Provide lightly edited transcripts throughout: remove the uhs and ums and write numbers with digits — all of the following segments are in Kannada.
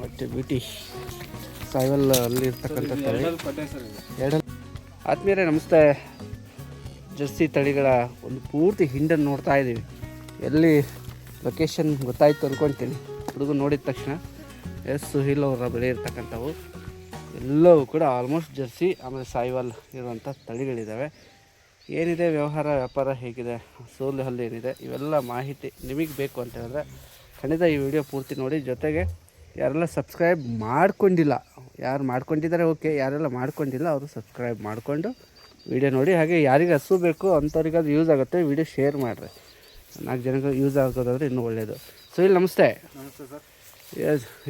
ಮತ್ತು ಬ್ಯೂಟಿ ಸಾಯಿವಲ್ ಅಲ್ಲಿ ಇರ್ತಕ್ಕಂಥ ತಳಿ ಎರಡಲ್ಲಿ. ಆತ್ಮೀಯರೇ ನಮಸ್ತೆ. ಜರ್ಸಿ ತಳಿಗಳ ಒಂದು ಪೂರ್ತಿ ಹಿಂಡನ್ನು ನೋಡ್ತಾ ಇದ್ದೀವಿ. ಎಲ್ಲಿ ಲೊಕೇಶನ್ ಗೊತ್ತಾಯಿತು ಅಂದ್ಕೊಳ್ತೀನಿ. ಹುಡುಗ ನೋಡಿದ ತಕ್ಷಣ ಸುಹಿಲ್ ಅವರ ಬೆಳೆ ಇರ್ತಕ್ಕಂಥವು ಎಲ್ಲವೂ ಕೂಡ ಆಲ್ಮೋಸ್ಟ್ ಜರ್ಸಿ ಆಮೇಲೆ ಸಾಯಿವಾಲ್ ಇರುವಂಥ ತಳಿಗಳಿದ್ದಾವೆ. ಏನಿದೆ ವ್ಯವಹಾರ ವ್ಯಾಪಾರ ಹೇಗಿದೆ, ಸೋಲು ಹಲ್ಲು ಏನಿದೆ, ಇವೆಲ್ಲ ಮಾಹಿತಿ ನಿಮಗೆ ಬೇಕು ಅಂತ ಹೇಳಿದ್ರೆ ಖಂಡಿತ ಈ ವಿಡಿಯೋ ಪೂರ್ತಿ ನೋಡಿ. ಜೊತೆಗೆ ಯಾರೆಲ್ಲ ಸಬ್ಸ್ಕ್ರೈಬ್ ಮಾಡ್ಕೊಂಡಿಲ್ಲ, ಯಾರು ಮಾಡ್ಕೊಂಡಿದ್ದಾರೆ ಓಕೆ, ಯಾರೆಲ್ಲ ಮಾಡ್ಕೊಂಡಿಲ್ಲ ಅವರು ಸಬ್ಸ್ಕ್ರೈಬ್ ಮಾಡಿಕೊಂಡು ವಿಡಿಯೋ ನೋಡಿ. ಹಾಗೆ ಯಾರಿಗೆ ಹಸು ಬೇಕು ಅಂಥವ್ರಿಗೆ ಅದು ಯೂಸ್ ಆಗುತ್ತೆ, ವಿಡಿಯೋ ಶೇರ್ ಮಾಡಿರಿ. 4 ಜನಕ್ಕೆ ಯೂಸ್ ಆಗೋದಾದರೆ ಇನ್ನೂ ಒಳ್ಳೆಯದು. ಸುಹಿಲ್ ನಮಸ್ತೆ. ನಮಸ್ತೆ ಸರ್.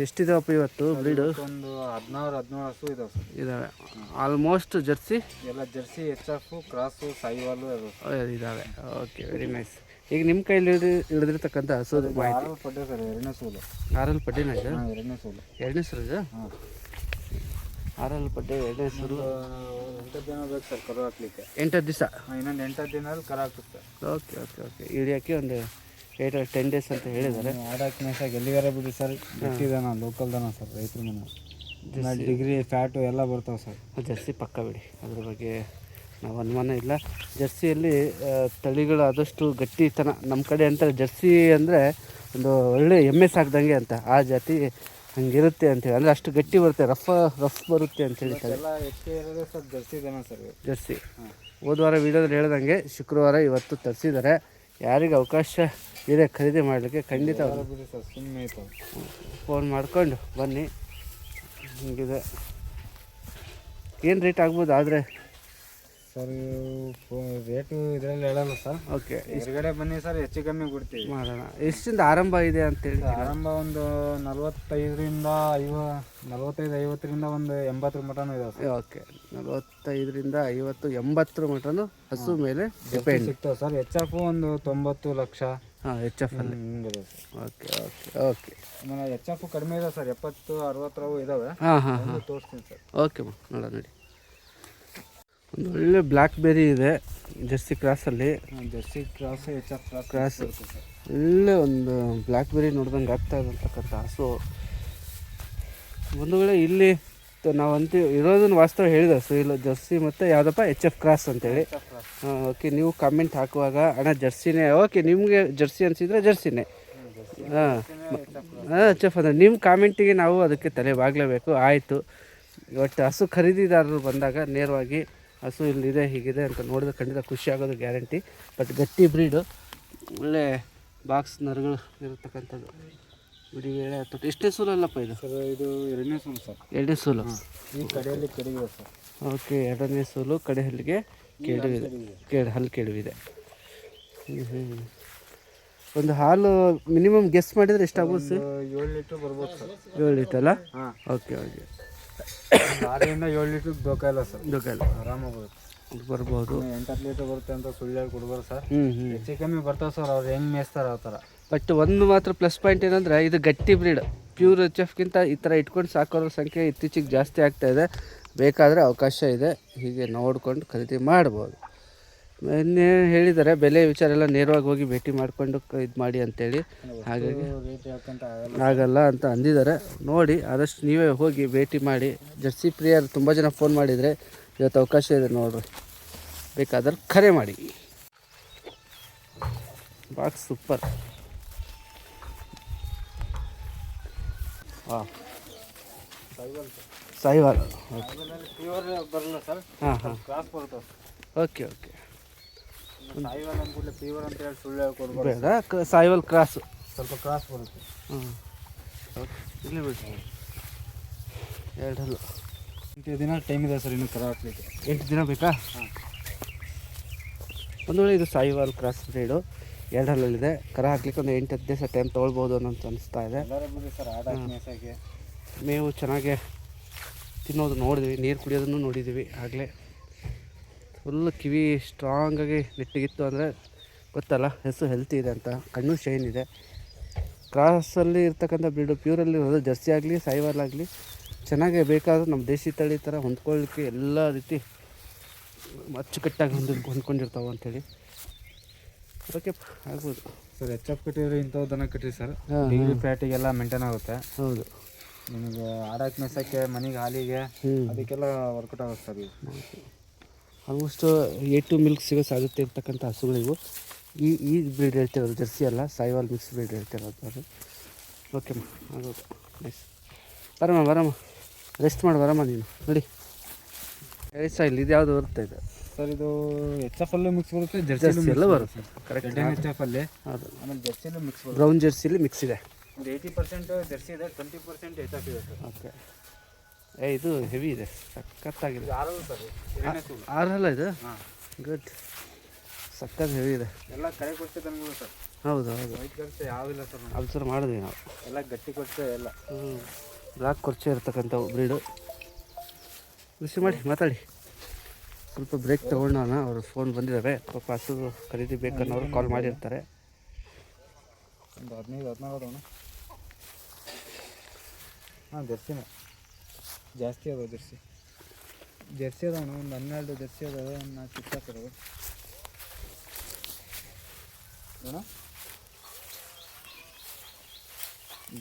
ಎಷ್ಟಿದಾವಪ್ಪ ಇವತ್ತು ಬ್ರೀಡು? ಒಂದು 16 ಹಸು ಇದಾವೆ ಸರ್. ಇದ್ದಾವೆ ಆಲ್ಮೋಸ್ಟ್ ಜರ್ಸಿ ಎಲ್ಲ ಜರ್ಸಿ, ಎಚ್.ಎಫ್, ಕ್ರಾಸು, ಸಾಯಿವಾಲು ಇದ್ದಾವೆ. Okay, very nice. ಈಗ ನಿಮ್ಮ ಕೈಲಿ ಹಿಡಿದಿರ್ತಕ್ಕಂಥ ಹಸು ಮಾಹಿತಿ. ಪಡ್ಡೆ ಸರ್, 2ನೇ ಸೂಲು. 6 ಪಡ್ಡೆನ ಇದು? 2ನೇ ಸೂಲು. 2ನೇ ಸೂಲು ಇದು? ಹಾಂ, 6 ಪಡ್ಡೆ 2ನೇ ಸೂಲು. 8 ದಿನ ಬೇಕು ಸರ್ ಕರು ಹಾಕ್ಲಿಕ್ಕೆ. 8 ದಿವಸ? ಇನ್ನೊಂದು 8 ದಿನದಲ್ಲಿ ಕರು ಹಾಕುತ್ತೆ. Okay okay okay. ಹಿಡಿಯೋಕ್ಕೆ ಒಂದು 8-10 ಡೇಸ್ ಅಂತ ಹೇಳಿದ್ದಾರೆ. ಆಡಕ್ಕೆ ಮೇಸಾಗಿ ಎಲ್ಲಿಗಾರ ಬಿಡಿ ಸರ್. ಬಿಟ್ಟಿದ್ದಾನ ಲೋಕಲ್ ದನ ಸರ್, ರೈತರ ಮನೆ. ಡಿಗ್ರಿ ಫ್ಯಾಟು ಎಲ್ಲ ಬರ್ತಾವೆ ಸರ್. ಜರ್ಸಿ ಪಕ್ಕ ಬಿಡಿ, ಅದ್ರ ಬಗ್ಗೆ ನಾವು ಅನುಮಾನ ಇಲ್ಲ. ಜರ್ಸಿಯಲ್ಲಿ ತಳಿಗಳು ಆದಷ್ಟು ಗಟ್ಟಿತನ ನಮ್ಮ ಕಡೆ ಅಂತಾರೆ. ಜರ್ಸಿ ಅಂದರೆ ಒಂದು ಒಳ್ಳೆ ಎಮ್ಮೆ ಸಾಕ್ದಂಗೆ ಅಂತ, ಆ ಜಾತಿ ಹಂಗಿರುತ್ತೆ ಅಂತೇಳಿ. ಅಂದರೆ ಅಷ್ಟು ಗಟ್ಟಿ ಬರುತ್ತೆ, ರಫ್ ಬರುತ್ತೆ ಅಂತ ಹೇಳ್ತಾರೆ. ಎಲ್ಲ ಹೆಚ್ಚು ಇರೋದೇ ಸರ್ ಜರ್ಸಿ ದನ ಸರ್. ಜರ್ಸಿ ಹೋದ ವಾರ ವೀಡಿಯೋದಲ್ಲಿ ಹೇಳ್ದಂಗೆ ಶುಕ್ರವಾರ ಇವತ್ತು ತರಿಸಿದ್ದಾರೆ. ಯಾರಿಗೆ ಅವಕಾಶ ಇದೆ ಖರೀದಿ ಮಾಡಲಿಕ್ಕೆ ಖಂಡಿತ ಬಿಡಿ ಸರ್, ಸುಮ್ಮನೆ ಫೋನ್ ಮಾಡ್ಕೊಂಡು ಬನ್ನಿ. ಹೀಗಿದೆ. ಏನು ರೇಟ್ ಆಗ್ಬೋದು ಆದರೆ ಸರ್? ರೇಟು ಇದರಲ್ಲಿ ಹೇಳಲ್ಲ ಸರ್. ಓಕೆ, ಹೊರಗಡೆ ಬನ್ನಿ ಸರ್, ಹೆಚ್ಚು ಕಮ್ಮಿ ಕೊಡ್ತೀವಿ. ಮಾಡೋಣ. ಎಷ್ಟಿಂದ ಆರಂಭ ಇದೆ ಅಂತೇಳಿ? ಆರಂಭ ಒಂದು 45ರಿಂದ 50 ಒಂದು 80 ಮಟನೂ ಇದೆ ಸರ್. ಓಕೆ, 45ರಿಂದ 50, 80 ಮಟನು ಹಸು ಮೇಲೆ ಡಿಪೆಂಡ್ ಸಿಗ್ತಾವೆ ಸರ್. ಎಚ್.ಎಫ್ ಒಂದು 90 ಲಕ್ಷ. ಹಾಂ, ಎಚ್.ಎಫ್ ಅಲ್ಲಿ ಹಿಂಗಿದೆ ಸರ್. Okay okay okay. ಆಮೇಲೆ ಎಚ್.ಎಫ್ ಕಡಿಮೆ ಇದೆ ಸರ್, 70-60 ಇದಾವೆ. ಹಾಂ ಹಾಂ ಹಾಂ, ತೋರಿಸ್ತೀನಿ ಸರ್. ಓಕೆ ನೋಡೋಣ ನೋಡಿ. ಒಂದು ಒಳ್ಳೆ ಬ್ಲ್ಯಾಕ್ ಬೆರಿ ಇದೆ ಜರ್ಸಿ ಕ್ರಾಸಲ್ಲಿ. ಜರ್ಸಿ ಕ್ರಾಸ್, ಎಚ್.ಎಫ್ ಕ್ರಾಸ್ ಒಳ್ಳೆ ಒಂದು ಬ್ಲ್ಯಾಕ್ ಬೆರಿ ನೋಡ್ದಂಗೆ ಆಗ್ತಾ ಇರತಕ್ಕಂಥ ಹಸು. ಒಂದು ವೇಳೆ ಇಲ್ಲಿ ನಾವು ಇರೋದನ್ನು ವಾಸ್ತವ ಹೇಳಿದ ಹಸು ಇಲ್ಲ ಜರ್ಸಿ ಮತ್ತು ಯಾವುದಪ್ಪ ಎಚ್.ಎಫ್ ಕ್ರಾಸ್ ಅಂತೇಳಿ. ಹಾಂ, ಓಕೆ. ನೀವು ಕಾಮೆಂಟ್ ಹಾಕುವಾಗ ಅಣ್ಣ ಜರ್ಸಿನೇ, ಓಕೆ, ನಿಮಗೆ ಜರ್ಸಿ ಅನಿಸಿದ್ರೆ ಜರ್ಸಿನೇ. ಹಾಂ ಹಾಂ, ಎಚ್.ಎಫ್ ಅಂದರೆ ನಿಮ್ಮ ಕಾಮೆಂಟಿಗೆ ನಾವು ಅದಕ್ಕೆ ತಲೆ ಬಾಗಲೇಬೇಕು. ಆಯಿತು. ಒಟ್ಟು ಹಸು ಖರೀದಿದಾರರು ಬಂದಾಗ ನೇರವಾಗಿ ಹಸು ಇಲ್ಲಿದೆ ಹೀಗಿದೆ ಅಂತ ನೋಡಿದ್ರೆ ಖಂಡಿತ ಖುಷಿ ಆಗೋದು ಗ್ಯಾರಂಟಿ. ಬಟ್ ಗಟ್ಟಿ ಬ್ರೀಡು, ಒಳ್ಳೆ ಬಾಕ್ಸ್ ನರಗಳು ಇರತಕ್ಕಂಥದ್ದು. ಬಿಡಿ ವೇಳೆ ತೊಟ್ಟು. ಎಷ್ಟೇ ಸೂಲು ಅಲ್ಲಪ್ಪ ಇದು? ಸರ್ ಇದು 2ನೇ ಸೂಲು ಸರ್. 2ನೇ ಸೂಲು. ಈ ಕಡೆಯಲ್ಲಿ ಕೆಡವಿದೆ ಸರ್. ಓಕೆ, 2ನೇ ಸೂಲು. ಕಡೆ ಹಲ್ಲಿಗೆ ಕೆಡವಿದೆ, ಹಲ್ಲು ಕೆಡವಿದೆ. ಒಂದು ಹಾಲು ಮಿನಿಮಮ್ ಗೆಸ್ ಮಾಡಿದರೆ ಎಷ್ಟಾಗ್ಬೋದು ಸರ್? 7 ಲೀಟ್ರ್ ಬರ್ಬೋದು ಸರ್. 7 ಲೀಟ್ರ್ ಅಲ್ಲ? ಹಾಂ, ಓಕೆ ಓಕೆ. 6ರಿಂದ 7 ಲೀಟ್ರ್ ದೊಕ್ಕಾಯಿಲ್ಲ ಸರ್. ದೊಕ್ಕಾಯಿಲ್ಲ, ಆರಾಮಾಗಿ ಬರುತ್ತೆ. ಬರ್ಬೋದು. 8 ಲೀಟ್ರ್ ಬರುತ್ತೆ ಅಂತ ಸುಳ್ಳು ಹೇಳಿ ಕೊಡ್ಬಾರ್ದು ಸರ್. ಹ್ಞೂ. ಹೆಚ್ಚು ಕಮ್ಮಿ ಬರ್ತಾವೆ ಸರ್, ಅವ್ರು ಹೆಂಗೆ ಮೇಯಿಸ್ತಾರೆ ಆ ಥರ. ಬಟ್ ಒಂದು ಮಾತ್ರ ಪ್ಲಸ್ ಪಾಯಿಂಟ್ ಏನಂದರೆ ಇದು ಗಟ್ಟಿ ಬ್ರೀಡ್. ಪ್ಯೂರ್ ಎಚ್.ಎಫ್ಗಿಂತ ಈ ಥರ ಇಟ್ಕೊಂಡು ಸಾಕೋರ ಸಂಖ್ಯೆ ಇತ್ತೀಚೆಗೆ ಜಾಸ್ತಿ ಆಗ್ತಾಯಿದೆ. ಬೇಕಾದರೆ ಅವಕಾಶ ಇದೆ, ಹೀಗೆ ನೋಡಿಕೊಂಡು ಖರೀದಿ ಮಾಡ್ಬೋದು. ಇನ್ನೇ ಹೇಳಿದ್ದಾರೆ ಬೆಲೆ ವಿಚಾರ ಎಲ್ಲ ನೇರವಾಗಿ ಹೋಗಿ ಭೇಟಿ ಮಾಡಿಕೊಂಡು ಇದು ಮಾಡಿ ಅಂತೇಳಿ. ಹಾಗಾಗಿ ರೇಟ್ ಹೇಳ್ಕೊಂತ ಆಗಲ್ಲ ಅಂತ ಅಂದಿದ್ದಾರೆ. ನೋಡಿ, ಆದಷ್ಟು ನೀವೇ ಹೋಗಿ ಭೇಟಿ ಮಾಡಿ. ಜರ್ಸಿ ಪ್ರಿಯರು ತುಂಬ ಜನ ಫೋನ್ ಮಾಡಿದರೆ ಇವತ್ತು ಅವಕಾಶ ಇದೆ ನೋಡಿರಿ, ಬೇಕಾದ್ರೆ ಕರೆ ಮಾಡಿ. Box super. ಹಾಂ, ಸಾಯಿವಾಲ್ ಪ್ಯೂರ್ ಬರಲ್ಲ ಸರ್. ಹಾಂ ಹಾಂ, ಕ್ರಾಸ್ ಬರ್ತವೆ. Okay okay. ಸಾಯಿವಾಲ್ ಅಂದ್ಬಿಟ್ಲೆ ಪ್ಯೂರ್ ಅಂತ ಹೇಳಿ ಸುಳ್ಳು ಹೇಳ್ಕೊಡ್ಬಾರ್ದು. ಬೇಡ, ಸಾಯಿವಾಲ್ ಕ್ರಾಸು ಸ್ವಲ್ಪ ಕ್ರಾಸ್ ಬರುತ್ತೆ. ಹ್ಞೂ, ಓಕೆ. ಇಲ್ಲಿ ಬಿಡಿ, 2 ಹಲ್ಲು. 8 ದಿನ ಟೈಮ್ ಇದೆ ಸರ್ ಇನ್ನು ಕರ ಹಾಕ್ಲಿಕ್ಕೆ. 8 ದಿನ ಬೇಕಾ? ಹಾಂ. ಒಂದು ವೇಳೆ ಇದು ಸಾಯಿವಾಲ್ ಕ್ರಾಸ್ ಬ್ರೀಡು 2 ಹಲ್ಲಲ್ಲಿದೆ. ಕರ ಹಾಕ್ಲಿಕ್ಕೆ ಒಂದು 8-10 ದಿವಸ ಟೈಮ್ ತೊಗೊಳ್ಬೋದು ಅನ್ನೋಂತ ಅನಿಸ್ತಾ ಇದೆ. ಎಲ್ಲರೂ ಬಿಡಿ ಸರ್, ಆಡಕ್ಕೆ ಮೇಸಾಗೆ ಮೇವು ಚೆನ್ನಾಗೆ ತಿನ್ನೋದು ನೋಡಿದ್ವಿ, ನೀರು ಕುಡಿಯೋದನ್ನು ನೋಡಿದ್ದೀವಿ. ಆಗಲೇ ಫುಲ್ಲು ಕಿವಿ ಸ್ಟ್ರಾಂಗಾಗಿ ನೆಟ್ಟಿಗಿತ್ತು ಅಂದರೆ ಗೊತ್ತಲ್ಲ ಹೆಸರು ಹೆಲ್ತಿ ಇದೆ ಅಂತ. ಕಣ್ಣು ಶೈನ್ ಇದೆ. ಕ್ರಾಸಲ್ಲಿ ಇರ್ತಕ್ಕಂಥ ಬ್ರೀಡು ಪ್ಯೂರಲ್ಲಿ ಇರೋದು ಜರ್ಸಿ ಆಗಲಿ ಸಾಯಿವಾಲ್ ಆಗಲಿ ಚೆನ್ನಾಗೇ ಬೇಕಾದರೂ ನಮ್ಮ ದೇಶಿ ತಳಿ ಥರ ಹೊಂದ್ಕೊಳ್ಳಿಕ್ಕೆ ಎಲ್ಲ ರೀತಿ ಅಚ್ಚುಕಟ್ಟಾಗಿ ಹೊಂದ್ಕೊಂಡಿರ್ತಾವೆ ಅಂಥೇಳಿ. ಓಕೆ, ಆಗ್ಬೋದು ಸರ್. ಎಚ್.ಎಫ್ ಕಟ್ಟಿದ್ರೆ ಇಂಥವು ದನ ಕಟ್ಟಿರಿ ಸರ್. ಡಿಗ್ರಿ ಫ್ಯಾಟಿಗೆಲ್ಲ ಮೇಂಟೈನ್ ಆಗುತ್ತೆ. ಹೌದು. ನಿಮಗೆ ಆಡಕ್ಕೆ ಮೇಸಕ್ಕೆ ಮನೆಗೆ ಹಾಲಿಗೆ ಹ್ಞೂ ಅದಕ್ಕೆಲ್ಲ ವರ್ಕೌಟ್ ಆಗುತ್ತೆ ಸರ್ ಇದು. ಆಲ್ಮೋಸ್ಟ್ A2 ಮಿಲ್ಕ್ ಸಿಗೋ ಸಾಧ್ಯತೆ ಇರ್ತಕ್ಕಂಥ ಹಸುಗಳಿವು. ಈ ಬ್ರೀಡ್ ಹೇಳ್ತಿರೋದು ಜರ್ಸಿ ಅಲ್ಲ, ಸಾಯಿವಾಲ್ ಮಿಕ್ಸ್ ಬ್ರೀಡ್ ಹೇಳ್ತಿರೋದು ಅದು. ಓಕೆಮ್ಮ, ಆಗೋದು ನೈಸ್. ಬರಮ್ಮ ರೆಸ್ಟ್ ಮಾಡಿ ಬರಮ್ಮ ನೀನು ನೋಡಿ. ಹೇಳಿ ಸರ್, ಇಲ್ಲಿ ಇದು ಯಾವುದು ಬರುತ್ತೆ ಇದು? ಸರ್ ಇದು HF ಅಲ್ಲೂ ಮಿಕ್ಸ್ ಬರುತ್ತೆ, ಜರ್ಸಿ ಎಲ್ಲ ಬರುತ್ತೆ ಕರೆಕ್ಟ್. HF ಅಲ್ಲಿ ಹೌದು, ಆಮೇಲೆ ಜರ್ಸಿಲೂ ಮಿಕ್ಸ್ ಬರುತ್ತೆ. ಬ್ರೌನ್ ಜರ್ಸಿಲಿ ಮಿಕ್ಸ್ ಇದೆ. ಒಂದು 80% ಜರ್ಸಿ ಇದೆ, 20% HF ಇದೆ ಸರ್. ಓಕೆ. ಇದು ಹೆವಿ ಇದೆ, ಸಖತ್ತಾಗಿದೆ. ಇದು ಆರಲ್ಲ ಸರ್, ಎರಡನೇ ಸೂಲು. ಆರಲ್ಲ ಇದು? ಹಾಂ, ಗುಡ್, ಸಖತ್ ಹೆವಿ ಇದೆ. ಎಲ್ಲ ಕರೆ ಕೊಡ್ತದೆ ಅನ್ಬೋದು ಸರ್. ಹೌದು, ವೈಟ್ ಖರ್ಚು ಯಾವಿಲ್ಲ ಸರ್. ಅಬ್ಸರ್ವ್ ಮಾಡಿದ್ವಿ ನಾವು. ಎಲ್ಲ ಗಟ್ಟಿ ಕೊಡ್ತೇ ಎಲ್ಲ. ಬ್ಲಾಕ್ ಕೊರ್ಚೆ ಇರ್ತಕ್ಕಂಥ ಬ್ರೀಡು. ಕೃಷಿ ಮಾಡಿ ಮಾತಾಡಿ. ಸ್ವಲ್ಪ ಬ್ರೇಕ್ ತೊಗೊಂಡೋಣ, ಅವರು ಫೋನ್ ಬಂದಿದ್ದಾವೆ. ಪಾಪ ಹಸು ಖರೀದಿ ಬೇಕನ್ನೋರು ಕಾಲ್ ಮಾಡಿರ್ತಾರೆ. ಒಂದು 15-14 ಅದಾವಣ. ಹಾಂ, ಜರ್ಸಿನೇ ಜಾಸ್ತಿ ಅದಾವೆ. ಜರ್ಸಿ ಅದಾವಣ, ಒಂದು 12 ಜರ್ಸಿ ಅದಾವೆ, ಒಂದು 4 ಚಿಕ್ಕ ಅಣ್ಣ.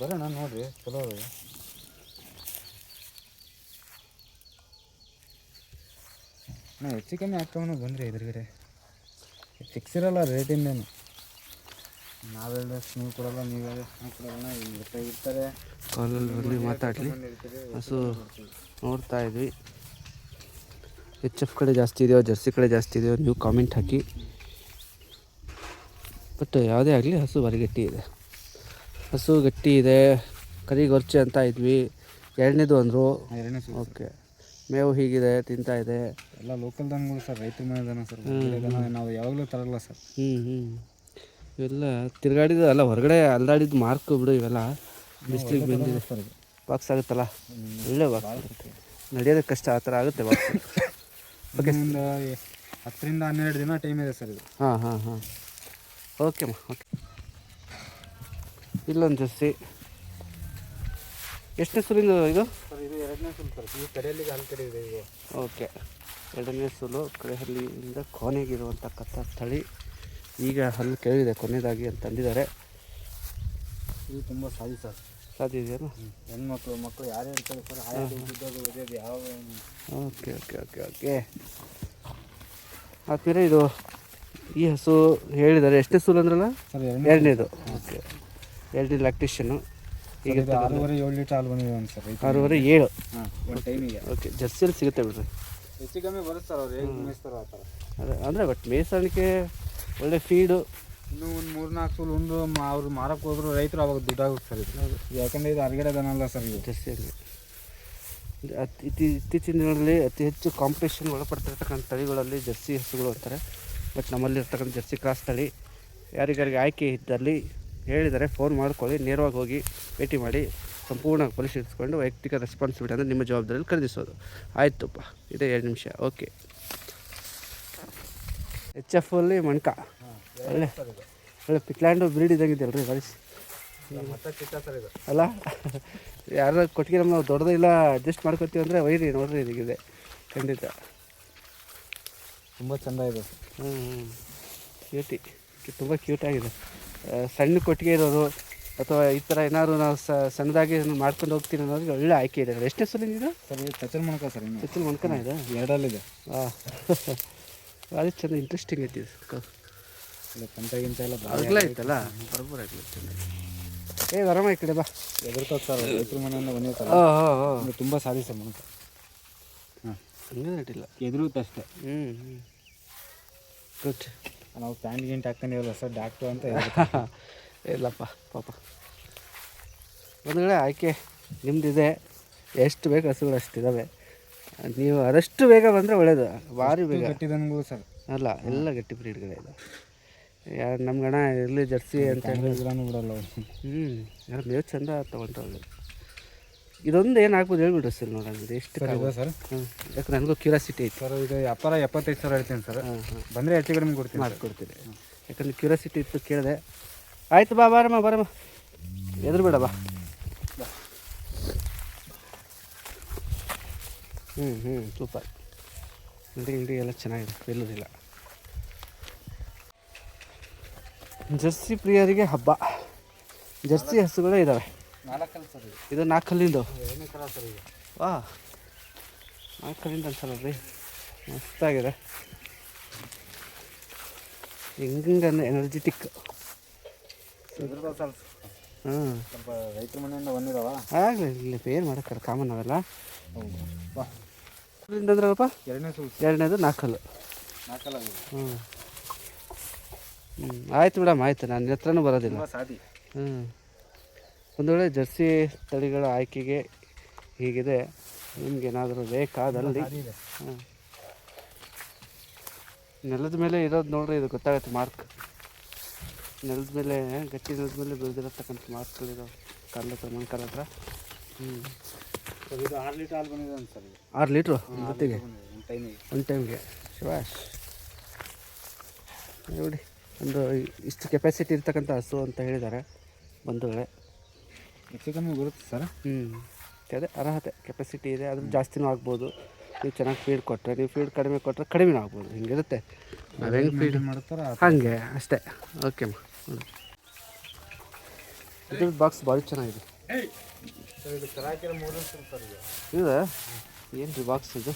ಬರೋಣ ನೋಡಿರಿ, ಚಲೋ ಅದಾವೆ. ನಾ ಹೆಚ್ಚು ಕಮ್ಮಿ ಆಗ್ತಾವನು ಬಂದ್ರಿ ಎದುರುಗಡೆ. ಫಿಕ್ಸ್ ಇರಲ್ಲ ರೇಟಿಂದೇನು. ನಾವೆಲ್ಲ ನೀವು ಕೊಡಲ್ಲ, ನೀವೆಲ್ಲ ನಾವು ಕೊಡಲ್ಲ. ಇರ್ತಾರೆ ಕಾಲಲ್ಲಿ ಬಂದು ಮಾತಾಡಲಿ. ಹಸು ನೋಡ್ತಾ ಇದ್ವಿ. HF ಕಡೆ ಜಾಸ್ತಿ ಇದೆಯೋ ಜರ್ಸಿ ಕಡೆ ಜಾಸ್ತಿ ಇದೆಯೋ ನೀವು ಕಾಮೆಂಟ್ ಹಾಕಿ. ಬಟ್ ಯಾವುದೇ ಆಗಲಿ ಹಸು ಭಾರಿ ಗಟ್ಟಿ ಇದೆ. ಹಸು ಗಟ್ಟಿ ಇದೆ. ಕರಿ ಗೊರ್ಚೆ ಅಂತ ಇದ್ವಿ, ಎರಡನೇದು ಅಂದರು. ಎರಡನೇ ಸೂಲು. ಓಕೆ, ಮೇವು ಹೀಗಿದೆ, ತಿಂತಾ ಇದೆ. ಎಲ್ಲ ಲೋಕಲ್ ದನಗಳು ಸರ್, ರೈತರ ಮನೆ ದನ ಸರ್. ನಾವು ಯಾವಾಗಲೂ ತರಲ್ಲ ಸರ್. ಇವೆಲ್ಲ ತಿರುಗಾಡಿದ ಅಲ್ಲ, ಹೊರಗಡೆ ಅಲ್ದಾಡಿದ್ದು ಮಾರ್ಕ್ ಬಿಡು. ಇವೆಲ್ಲ ಬಿಸಿಲಿಗೆ ಬಂದಿದೆ. ಸರ್ ಇದು ಬಾಕ್ಸ್ ಆಗುತ್ತಲ್ಲ, ಒಳ್ಳೆ ಬಾಕ್ಸ್ ಆಗುತ್ತೆ. ನಡೆಯೋದಕ್ಕೆ ಕಷ್ಟ, ಆ ಥರ ಆಗುತ್ತೆ ಬಾಕ್ಸ್. ಓಕೆ, ಒಂದು 10-12 ದಿನ ಟೈಮ್ ಇದೆ ಸರ್ ಇದು. ಹಾಂ. ಓಕೆಮ್ಮ, ಓಕೆ. ಇಲ್ಲೊಂದು ಜರ್ಸಿ. ಎಷ್ಟನೇ ಸೂಲಿಂದು ಇದು? ಸರ್ ಇದು ಎರಡನೇ ಸೂಲು ಸರ್. ಈ ಕಡೆಯಲ್ಲಿಗೆ ಅಲ್ಲಿ ಕಡೆ ಇದೆ ಇದು. ಓಕೆ, ಎರಡನೇ ಸೂಲು. ಕಡೆಹಳ್ಳಿಯಿಂದ ಕೊನೆಗಿರುವಂತಕ್ಕಂಥ ತಳಿ. ಈಗ ಹಲ್ಲು ಕೇಳಿದೆ ಕೊನೆಯದಾಗಿ ಅಂತಂದಿದ್ದಾರೆ. ಇದು ತುಂಬ ಸಾಧಿ ಸರ್. ಸಾಧ್ಯ ಇದೆಯಾ? ಮಕ್ಕಳು ಯಾರೇ ಇರ್ತಾರೆ ಸರ್, ಆಯೋದು ಯಾವ. ಓಕೆ. ಆದ್ಮೇಲೆ ಇದು ಈ ಹಸು ಹೇಳಿದ್ದಾರೆ. ಎಷ್ಟನೇ ಸೂಲು ಅಂದ್ರಲ್ಲ? ಸರ್ ಎರಡನೇದು. ಓಕೆ, ಎರಡನೇ ಲ್ಯಾಕ್ಟೇಷನ್ನು. ಈಗ 6.5-7 ಲೀಟ್ರ್ ಹಾಲು ಬಂದಿದೆ ಒಂದು ಸರ್. 6.5-7. ಹಾಂ, ಒಂದು ಟೈಮಿಗೆ. ಓಕೆ, ಜರ್ಸಿಯಲ್ಲಿ ಸಿಗುತ್ತೆ ಬಿಡ್ರಿ. ಹೆಚ್ಚು ಕಮ್ಮಿ ಬರುತ್ತೆ ಸರ್. ಅವ್ರು ಹೇಗೆ ಮೇಯಿಸ್ತಾರೋ ಆ ಥರ. ಅದೇ ಅಂದರೆ ಬಟ್ ಮೇಯ್ಸಾಣಿಕೆ ಒಳ್ಳೆ ಫೀಡು. ಇನ್ನೂ ಒಂದು 3-4 ಸೂಲು ಉಂಡು ಅವ್ರು ಮಾರಕ್ಕೆ ಹೋದ್ರು ರೈತರು ಅವಾಗ ದುಡ್ಡಾಗುತ್ತೆ ಸರ್ ಇದು. ಯಾಕಂದರೆ ಇದು ಹೊರಗಡೆ ದನ ಅಲ್ಲ ಸರ್ ಇದು. ಜರ್ಸಿಯಲ್ಲಿ ಇತ್ತೀಚಿನ ದಿನಗಳಲ್ಲಿ ಅತಿ ಹೆಚ್ಚು ಕಾಂಪಿಟೇಷನ್ ಒಳಪಡ್ತಿರ್ತಕ್ಕಂಥ ತಳಿಗಳಲ್ಲಿ ಜರ್ಸಿ ಹಸುಗಳು ಅಂತಾರೆ. ಬಟ್ ನಮ್ಮಲ್ಲಿರ್ತಕ್ಕಂಥ ಜರ್ಸಿ ಕ್ರಾಸ್ ತಳಿ ಯಾರಿಗಾರಿಗೆ ಆಯ್ಕೆ ಇದ್ದಲ್ಲಿ ಹೇಳಿದರೆ ಫೋನ್ ಮಾಡ್ಕೊಳ್ಳಿ, ನೇರವಾಗಿ ಹೋಗಿ ಭೇಟಿ ಮಾಡಿ ಸಂಪೂರ್ಣ ಪರಿಶೀಲಿಸ್ಕೊಂಡು ವೈಯಕ್ತಿಕ ರೆಸ್ಪಾನ್ಸಿಬಿಲಿಟಿ ಅಂದರೆ ನಿಮ್ಮ ಜವಾಬ್ದಾರಿಯಲ್ಲಿ ಖರೀದಿಸೋದು. ಆಯ್ತುಪ್ಪ, ಇದೇ 2 ನಿಮಿಷ. ಓಕೆ. HF ಅಲ್ಲಿ ಮಣ್ಕ ಒಳ್ಳೆ ಪಿಕ್ಲ್ಯಾಂಡು ಬ್ರೀಡ್ ಇದ್ದಂಗಿದೆಯಲ್ಲ ರೀ, ಬರೀ ಮತ್ತೆ ಚಿಕ್ಕ ಸರ್ ಇದು. ಅಲ್ಲ, ಯಾರು ಕೊಟ್ಟಿಗೆ ನಾವು ದೊಡ್ಡದಿಲ್ಲ ಅಡ್ಜಸ್ಟ್ ಮಾಡ್ಕೊತೀವಿ ಅಂದರೆ ಒಯ್ರಿ ನೋಡ್ರಿ, ಇದಕ್ಕಿದೆ ಖಂಡಿತ. ತುಂಬ ಚೆಂದ ಇದೆ. ಕ್ಯೂಟಿ, ತುಂಬ ಕ್ಯೂಟಾಗಿದೆ. ಸಣ್ಣ ಕೊಟ್ಟಿಗೆ ಇರೋದು ಅಥವಾ ಈ ಥರ ಏನಾದ್ರು ನಾವು ಸಣ್ಣದಾಗಿ ಮಾಡ್ಕೊಂಡು ಹೋಗ್ತೀನಿ ಅನ್ನೋದು ಒಳ್ಳೆ ಆಯ್ಕೆ ಇದೆ. ಎಷ್ಟೇ ಸಲಿಂದಿದೆ ಸರ್? ಇದು ಚಚ್ಚಲ್ ಮೊಣಕ ಸರ್. ಇನ್ನು ಚಚ್ಚಲ್ ಮೊಣಕನ ಇದೆ, ಎರಡಲ್ಲಿದೆ. ಹಾಂ, ಭಾರಿ ಚೆಂದ ಇಂಟ್ರೆಸ್ಟಿಂಗ್ ಐತಿ ಇದು. ಇಲ್ಲ ಕಂಟಗಿಂತ ಎಲ್ಲ ಅಗಲ ಐತಲ್ಲ, ಬರೋಬ್ಬರ ಆಗಲಿ ಚೆನ್ನಾಗಿ. ಆರಾಮ ಈ ಕಡೆ ಬಾ. ಎದುರ್ಕೋದು ಸರ್, ರೈತರ ಮನೆಯಿಂದ ಬಂದಿರ್ತಾರೆ. ತುಂಬ ಸಾರಿ ಸರ್ ಮೊಣಕ. ಹಾಂ, ಹಂಗೆ ನಟಿಲ್ಲ, ಎದುರುತ್ತೆ ಅಷ್ಟೇ. ಗುಡ್. ನಾವು ಪ್ಯಾಂಟ್ ಗಿಂಟ್ ಹಾಕ್ಕೊಂಡಿವಲ್ಲ ಸರ್, ಡಾಕ್ಟ್ರು ಅಂತ. ಇಲ್ಲಪ್ಪ ಪಾಪ. ಒಂದು ಕಡೆ ಆಯ್ಕೆ ನಿಮ್ಮದಿದೆ, ಎಷ್ಟು ಬೇಕು ಹಸುಗಳು ಅಷ್ಟಿದ್ದಾವೆ. ನೀವು ಆದಷ್ಟು ಬೇಗ ಬಂದರೆ ಒಳ್ಳೇದು, ಭಾರಿ ಬೇಗ. ಗಟ್ಟಿದನ್ಗಳು ಸರ್ ಅಲ್ಲ, ಎಲ್ಲ ಗಟ್ಟಿ ಬ್ರೀಡ್ಗಳೇ ಇದೆ. ಯಾರು ನಮ್ಮ ಗಣ ಇರಲಿ ಜರ್ಸಿ ಅಂತ ಬಿಡೋನು ಬಿಡಲ್ಲ. ಯಾರು ಮೇವು ಚಂದ ತೊಗೊಂಡ್ರೆ ಒಳ್ಳೇದು. ಇದೊಂದು ಏನು ಆಗ್ಬೋದು ಹೇಳ್ಬಿಡ್ರಿ ಸರ್, ನೋಡೋಣ ಎಷ್ಟು ಇದೆ ಸರ್. ಯಾಕೆ ನನಗೂ ಕ್ಯೂರಿಯಾಸಿಟಿ ಐತೆ ಸರ್. ಇದು ವ್ಯಾಪಾರ 75,000 ಹೇಳ್ತೀನಿ ಸರ್. ಬಂದರೆ ಹೆಚ್ಚು ಕಡಿಮೆ ಕೊಡ್ತೀನಿ, ಮಾಡಿಕೊಡ್ತೀನಿ. ಯಾಕಂದ್ರೆ ಕ್ಯೂರಿಯಾಸಿಟಿ ಇತ್ತು, ಕೇಳಿದೆ. ಆಯಿತು, ಬಾರಮ್ಮ ಎದುರು ಬೇಡ ಬಾ. ಸೂಪರ್. ಗಿಲ್ಡಿ ಎಲ್ಲ ಚೆನ್ನಾಗಿದೆ, ನಿಲ್ಲೋದಿಲ್ಲ. ಜರ್ಸಿ ಪ್ರಿಯರಿಗೆ ಹಬ್ಬ. ಜರ್ಸಿ ಹಸುಗಳೇ ಇದ್ದಾವೆ. 4 ಸರ್ ಇದು. ಇದು 4 ಕಲ್ಲಿಂದು. ಎರಡನೇ ಕರ ಸರ್ ಈಗ. ವಾ 4 ಕಲ್ಲಿಂದ ಅನ್ಸಲ್ಲ ರೀ, ಮಸ್ತಾಗಿದೆ. ಹೆಂಗಂದ್ರೆ ಎನರ್ಜೆಟಿಕ್. ಇದ್ರದ್ದು ಸರ್ ಹಾಂ ಸ್ವಲ್ಪ ರೈತರ ಮನೆಯಿಂದ ಬಂದಿದ್ದಾವ. ಆಗಲಿ ಇಲ್ಲಿ ಏನು ಮಾಡೋಕ್ಕಾಗ, ಕಾಮನ್ ಅವೆಲ್ಲ. ಹೌದು ಬಾ. ಅಂದ್ರಪ್ಪ ಎರಡನೇ ಸೂಲ್. ಎರಡನೇದು 4 ಕಲ್ಲು. 4 ಕಲ್ಲ ಹ್ಞೂ ಆಯ್ತು ಮೇಡಮ್, ಆಯಿತು. ನನ್ನ ಹತ್ರನೂ ಬರೋದಿಲ್ಲ. ಸಾದಿ. ಒಂದು ವೇಳೆ ಜರ್ಸಿ ತಳಿಗಳ ಆಯ್ಕೆಗೆ ಹೀಗಿದೆ, ನಿಮ್ಗೇನಾದರೂ ಬೇಕಾದಲ್ಲಿ ಹಾಂ ನೆಲದ ಮೇಲೆ ಇರೋದು ನೋಡ್ರಿ, ಇದು ಗೊತ್ತಾಗುತ್ತೆ ಮಾರ್ಕ್. ನೆಲದ ಮೇಲೆ ಗಟ್ಟಿ ನೆಲದ ಮೇಲೆ ಬೆಳೆದಿರತಕ್ಕಂಥ ಮಾರ್ಕ್ಗಳಿರೋ ಕಾಲ ಹತ್ರ, ಮಣ್ಕಾಲ ಹತ್ರ. ಸರ್ ಇದು 6 ಲೀಟ್ರ್ ಹಾಲು ಬಂದಿದೆ ಅಂತ ಸರ್. 6 ಲೀಟ್ರು ಜೊತೆಗೆ ಒಂದು ಟೈಮ್ಗೆ. ಶಿವಾಶ್ ನೋಡಿ, ಒಂದು ಇಷ್ಟು ಕೆಪಾಸಿಟಿ ಇರ್ತಕ್ಕಂಥ ಹಸು ಅಂತ ಹೇಳಿದ್ದಾರೆ ಬಂಧುಗಳೇ. ಹೆಚ್ಚು ಕಮ್ಮಿ ಬರುತ್ತೆ ಸರ್. ಅದೇ ಅರ್ಹತೆ ಕೆಪಾಸಿಟಿ ಇದೆ, ಅದ್ರ ಜಾಸ್ತಿನೂ ಆಗ್ಬೋದು. ನೀವು ಚೆನ್ನಾಗಿ ಫೀಡ್ ಕೊಟ್ಟರೆ, ನೀವು ಫೀಡ್ ಕಡಿಮೆ ಕೊಟ್ಟರೆ ಕಡಿಮೆನೂ ಆಗ್ಬೋದು. ಹಿಂಗಿರುತ್ತೆ, ನಾವು ಹೆಂಗೆ ಫೀಡ್ ಮಾಡ್ತಾರೆ ಹಾಗೆ ಅಷ್ಟೇ. ಓಕೆಮ್ಮ. ಇದ್ರ ಬಾಕ್ಸ್ ಭಾಳ ಚೆನ್ನಾಗಿದೆ. ಸರ್ ಇದು ಕರಾಕಿರ 3 ಸರ್ ಇದು. ಇದು ಏನು ರೀ ಬಾಕ್ಸ್ ಇದು?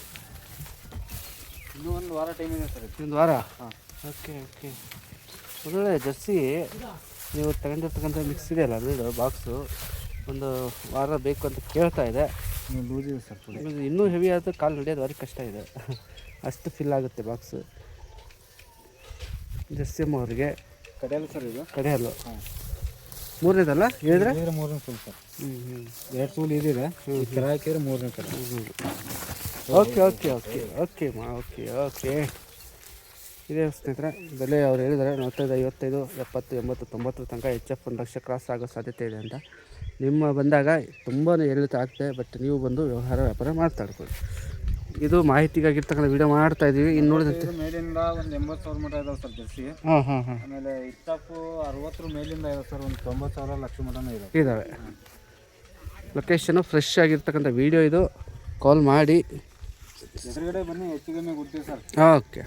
ಇನ್ನೂ 1 ವಾರ ಟೈಮ್ ಇದೆ ಸರ್. ಒಂದು ವಾರ? ಹಾಂ. Okay okay. ಒಳ್ಳೆ ಜರ್ಸಿ ನೀವು ತಗೊಂಡಿರ್ತಕ್ಕಂಥ ಮಿಕ್ಸ್ ಇದೆಯಲ್ಲ ಅದು ಬಾಕ್ಸು, ಒಂದು ವಾರ ಬೇಕು ಅಂತ ಕೇಳ್ತಾ ಇದೆ. ನೀವು ಲೂಸ್ ಇದೆ ಸರ್. ಇನ್ನೂ ಹೆವಿ ಆದರೂ ಕಾಲು ನಡೆಯೋದು ಭಾರಿ ಕಷ್ಟ ಇದೆ, ಅಷ್ಟು ಫಿಲ್ ಆಗುತ್ತೆ ಬಾಕ್ಸು. ಜರ್ಸಿಯಮ್ಮ ಅವ್ರಿಗೆ ಕಡೆಯಲ್ಲ ಸರ್ ಇದು. ಕಡೆಯಲ್ಲ. ಹಾಂ. 3ನೇದಲ್ಲ ಹೇಳಿದ್ರೆ? 3ನೇ ಸೂಲ್ ಸರ್. 2 ಸೂಲ್ ಇದಿದೆ. ಕರ ಹಾಕಿದ್ರೆ 3ನೇ ಕರ. Okay okay okay okay okay okay. ಇದೇ ಸ್ನೇಹಿತರೆ ಬೆಲೆ ಅವ್ರು ಹೇಳಿದ್ದಾರೆ 45, 55, 70, 80, 90 ತನಕ HF 1 ಲಕ್ಷ ಕ್ರಾಸ್ ಆಗೋ ಸಾಧ್ಯತೆ ಇದೆ ಅಂತ. ನಿಮ್ಮ ಬಂದಾಗ ತುಂಬಾ ಏರಿಳಿತ ಆಗ್ತದೆ, ಬಟ್ ನೀವು ಬಂದು ವ್ಯಾಪಾರ ಮಾತಾಡ್ಬೋದು. ಇದು ಮಾಹಿತಿಗಾಗಿರ್ತಕ್ಕಂಥ ವಿಡಿಯೋ ಮಾಡ್ತಾ ಇದ್ದೀವಿ. ಇನ್ನು ನೋಡಿದಂತೆ ಮೇಲಿಂದ ಒಂದು 80,000 ಮಟ್ಟ ಇದಾವೆ ಸರ್ ಜರ್ಸಿ. ಹಾಂ. ಆಮೇಲೆ ಇಷ್ಟಪ್ಪು 60 ಮೇಲಿಂದ ಇದಾವೆ ಸರ್. ಒಂದು 90,000 ಲಕ್ಷ ಮಟನೂ ಇದ್ದಾವೆ. ಲೊಕೇಶನು ಫ್ರೆಶ್ ಆಗಿರ್ತಕ್ಕಂಥ ವಿಡಿಯೋ ಇದು. ಕಾಲ್ ಮಾಡಿ ಎದುರುಗಡೆ ಬನ್ನಿ, ಹೆಚ್ಚು ಕಮ್ಮಿ ಕೊಡ್ತೀವಿ ಸರ್. ಓಕೆ.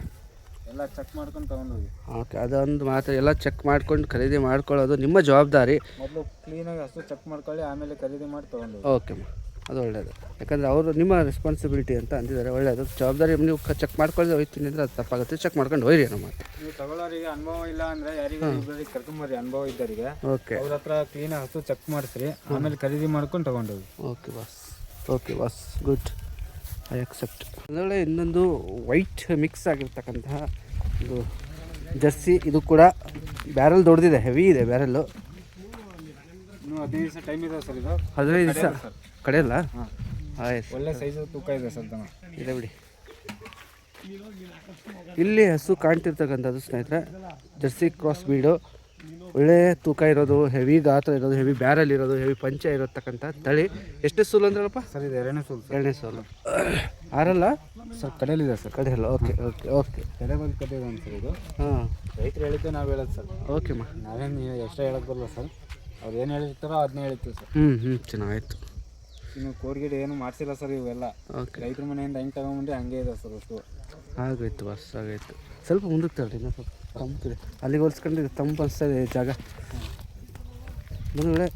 ಎಲ್ಲ ಚೆಕ್ ಮಾಡ್ಕೊಂಡು ತೊಗೊಂಡೋಗಿ. ಓಕೆ, ಅದೊಂದು ಮಾತ್ರ. ಎಲ್ಲ ಚೆಕ್ ಮಾಡ್ಕೊಂಡು ಖರೀದಿ ಮಾಡ್ಕೊಳ್ಳೋದು ನಿಮ್ಮ ಜವಾಬ್ದಾರಿ. ಮೊದಲು ಕ್ಲೀನಾಗಿ ಅಷ್ಟು ಚೆಕ್ ಮಾಡ್ಕೊಳ್ಳಿ, ಆಮೇಲೆ ಖರೀದಿ ಮಾಡಿ ತೊಗೊಂಡೋಗಿ. ಓಕೆಮ್ಮ, ಅದು ಒಳ್ಳೆಯದು. ಯಾಕಂದರೆ ಅವರು ನಿಮ್ಮ ರೆಸ್ಪಾನ್ಸಿಬಿಲಿಟಿ ಅಂತ ಅಂದಿದ್ದಾರೆ, ಒಳ್ಳೆಯದು. ಜವಾಬ್ದಾರಿ ನೀವು ಚೆಕ್ ಮಾಡ್ಕೊಳ್ಳೋದು ಹೋಯ್ತೀನಿ ಅಂದರೆ ಅದು ತಪ್ಪಾಗುತ್ತೆ. ಚೆಕ್ ಮಾಡ್ಕೊಂಡು ಹೋಯ್ರಿ ನಮ್ಮ ಮಾತು. ನೀವು ತಗೊಳ್ಳೋರಿಗೆ ಅನುಭವ ಇಲ್ಲ ಅಂದರೆ ಯಾರಿಗೂ ಇಬ್ಬರಿಗೆ ಕರ್ಕೊಂಬರ್ರಿ, ಅನುಭವ ಇದ್ದವರಿಗೆ. ಓಕೆ, ಅವ್ರ ಹತ್ರ ಕ್ಲೀನಾಗಿ ಹಸು ಚೆಕ್ ಮಾಡಿಸ್ರಿ, ಆಮೇಲೆ ಖರೀದಿ ಮಾಡ್ಕೊಂಡು ತೊಗೊಂಡೋಗಿ. Okay boss. Okay boss, good, I accept. ಅದರೊಳಗೆ ಇನ್ನೊಂದು ವೈಟ್ ಮಿಕ್ಸ್ ಆಗಿರ್ತಕ್ಕಂತಹ ಇದು ಜರ್ಸಿ. ಇದು ಕೂಡ ಬ್ಯಾರಲ್ ದೊಡ್ಡದಿದೆ, ಹೆವಿ ಇದೆ ಬ್ಯಾರಲ್ಲು. ಇನ್ನೂ 15 ದಿವಸ ಟೈಮ್ ಇದೆ ಸರ್. ಇದು 15 ದಿವಸ ಕಡೆಯಲ್ಲ? ಹಾಂ, ಆಯ್ತು. ಒಳ್ಳೆ ಸೈಜ್ ತೂಕ ಇದೆ ಸರ್. ಇದೆ ಬಿಡಿ. ಇಲ್ಲಿ ಹಸು ಕಾಣ್ತಿರ್ತಕ್ಕಂಥದ್ದು ಸ್ನೇಹಿತರೆ ಜರ್ಸಿ ಕ್ರಾಸ್ ಬೀಡು. ಒಳ್ಳೆ ತೂಕ ಇರೋದು, ಹೆವಿ ಗಾತ್ರ ಇರೋದು, ಹೆವಿ ಬ್ಯಾರಲ್ ಇರೋದು, ಹೆವಿ ಪಂಚ ಇರತಕ್ಕಂಥ ತಳಿ. ಎಷ್ಟೇ ಸೂಲು ಅಂದ್ರಲ್ಲಪ್ಪ? ಸರ್ ಇದು 2ನೇ ಸೂಲು. 2ನೇ ಸೂಲು. ಆರಲ್ಲ ಸರ್ ಕಡೆಯಲ್ಲಿದೆ ಸರ್. ಕಡೆಯಲ್ಲ. Okay okay okay. ಕಡೆ ಬಂದು ಕಡೆ ಇದೆ ಸರ್ ಇದು. ಹಾಂ, ರೈತರು ಹೇಳಿದ್ದೆ ನಾವು ಹೇಳೋದು ಸರ್. ಓಕೆಮ್ಮ. ನಾವೇನು ಎಕ್ಸ್ಟ್ರಾ ಹೇಳೋಕ್ಕೆ ಬರಲ್ಲ ಸರ್. ಅವ್ರು ಏನು ಹೇಳಿರ್ತಾರೋ ಅದನ್ನೇ ಹೇಳ್ತೀವಿ ಸರ್. ಚೆನ್ನಾಗಾಯ್ತು. ಇನ್ನು ಕೋರ್ಗಿಡಿ ಏನು ಮಾಡಿಸಿಲ್ಲ ಸರ್. ಇವೆಲ್ಲ ಓಕೆ. ರೈತರ ಮನೆಯಿಂದ ಹೆಂಗೆ ತಗೊಂಡ್ಬಂದ್ರೆ ಹಂಗೆ ಇದೆ ಸರ್ ಅಷ್ಟು. ಆಗೋಯ್ತು ಬಸ್, ಆಗೋಯ್ತು. ಸ್ವಲ್ಪ ಮುಂದಕ್ಕೆ ತಗೊಳ್ಳಿ, ಇನ್ನೂ ಸ್ವಲ್ಪ ತಂಪಿದೆ. ಅಲ್ಲಿಗೆ ಹೋಲ್ಸ್ಕೊಂಡು ಇದು ತಂಪು ಅನಿಸ್ತಾ ಇದೆ ಜಾಗ. ಮುಂದೆ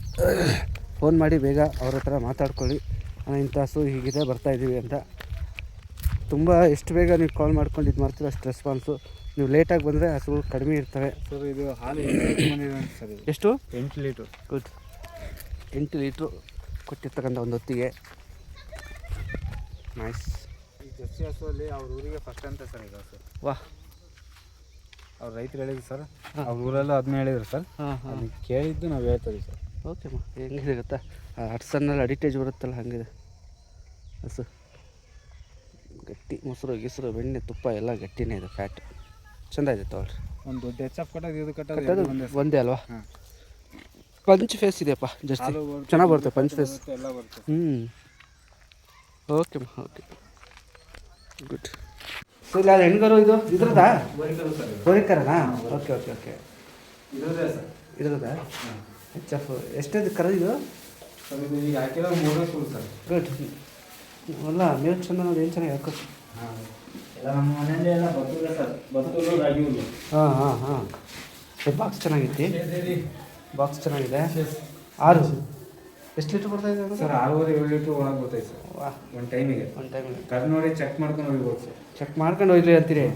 ಫೋನ್ ಮಾಡಿ ಬೇಗ ಅವ್ರ ಹತ್ರ ಮಾತಾಡ್ಕೊಳ್ಳಿ, ಇಂಥ ಹಸು ಹೀಗಿದೆ ಬರ್ತಾಯಿದ್ದೀವಿ ಅಂತ. ತುಂಬ ಎಷ್ಟು ಬೇಗ ನೀವು ಕಾಲ್ ಮಾಡ್ಕೊಂಡು ಇದು ಮಾಡ್ತೀರ ಅಷ್ಟು ರೆಸ್ಪಾನ್ಸು. ನೀವು ಲೇಟಾಗಿ ಬಂದರೆ ಹಸುಗಳು ಕಡಿಮೆ ಇರ್ತವೆ ಸರ್. ಇದು ಹಾಲು 8 ಲೀಟ್ರ್ ಬಂದಿದೆ ಅಂತ ಸರ್. ಇದು ಎಷ್ಟು? 8 ಲೀಟ್ರು. ಗುಡ್. 8 ಲೀಟ್ರು ಕೊಟ್ಟಿರ್ತಕ್ಕಂಥ ಒಂದು ಹೊತ್ತಿಗೆ. ನೈಸ್. ಈ ಜರ್ಸಿ ಹಸುವಲ್ಲಿ ಅವ್ರ ಊರಿಗೆ ಫಸ್ಟ್ ಅಂತ ಸರ್ ಈಗ ಹಸು. ವಾಹ್. ಅವ್ರು ರೈತರು ಹೇಳಿದ್ರು ಸರ್. ಅವ್ರ ಊರಲ್ಲೂ ಅದನ್ನ ಹೇಳಿದ್ರು ಸರ್. ಅದನ್ನ ಕೇಳಿದ್ದು ನಾವು ಹೇಳ್ತೀವಿ ಸರ್. ಓಕೆಮ್ಮ. ಹೆಂಗಿದೆ ಗೊತ್ತಾ, ಹಟ್ಸನ್ನಲ್ಲಿ ಅಡಿಟೇಜ್ ಬರುತ್ತಲ್ಲ ಹಂಗಿದೆ ಹಸು. ಗಟ್ಟಿ ಮೊಸರು ಗಿಸರು ಬೆಣ್ಣೆ ತುಪ್ಪ ಎಲ್ಲ ಗಟ್ಟಿನೇ ಇದೆ, ಫ್ಯಾಟ್ ಚೆಂದ ಇದೆ. ತಗೊಳ್ರಿ. ಒಂದು ದೊಡ್ಡ ಹೆಚ್ಚಪ್ ಕಟ್ಟೋದು ಇದು ಕಟ್ಟೋದು ಒಂದೇ ಅಲ್ವಾ? ಪಂಚ್ ಫೇಸ್ ಇದೆಯಪ್ಪ ಜಾಸ್ತಿ ಚೆನ್ನಾಗಿ ಬರುತ್ತೆ. ಪಂಚ್ ಫೇಸ್ ಎಲ್ಲ ಬರುತ್ತೆ. ಓಕೆಮ್ಮ. Okay, good. ಸೊ ಇಲ್ಲ ಅದು ಹೆಣ್ಗರು ಇದು ಇದ್ರದಾ? ಹೋರಿಕರನಾ? Okay okay okay. ಇದ್ರದಾ? HF ಎಷ್ಟೇದು ಕರ ಇದು? ಸರ್ ಇದು ಈಗ ಹಾಕಿರೋ 3ನೇ ಸೂಲು ಸರ್. ಗುಡ್. ಅಲ್ಲ ಮೇವು ಚಂದ ನೋಡಿ, ಏನು ಚೆನ್ನಾಗಿ ಹಾಕೋ. ಹಾಂ, ಎಲ್ಲ ನಮ್ಮ ಮನೆಯಲ್ಲೇ ಎಲ್ಲ ಬರ್ತದೆ ಸರ್. ಬರ್ತದೆ ರಾಗಿ ಹುಲ್ಲು. ಹಾಂ. ಬಾಕ್ಸ್ ಚೆನ್ನಾಗೈತಿ. ಬಾಕ್ಸ್ ಚೆನ್ನಾಗಿದೆ. 6 ಎಷ್ಟು ಲೀಟ್ರ್ ಬರ್ತಾ ಇದೆ ಸರ್ 6.5-7 ಲೀಟ್ರ್ ಒಳಗೆ ಬರ್ತೈತೆ ಸರ್ ವಾಹ್ ಒಂದು ಟೈಮಿಗೆ. ಕರು ನೋಡಿ ಚೆಕ್ ಮಾಡ್ಕೊಂಡು ಹೋಗ್ಬೋದು ಸರ್. ಚೆಕ್ ಮಾಡ್ಕೊಂಡು ಹೋಗ್ಲಿ ಅಂತೀರಿ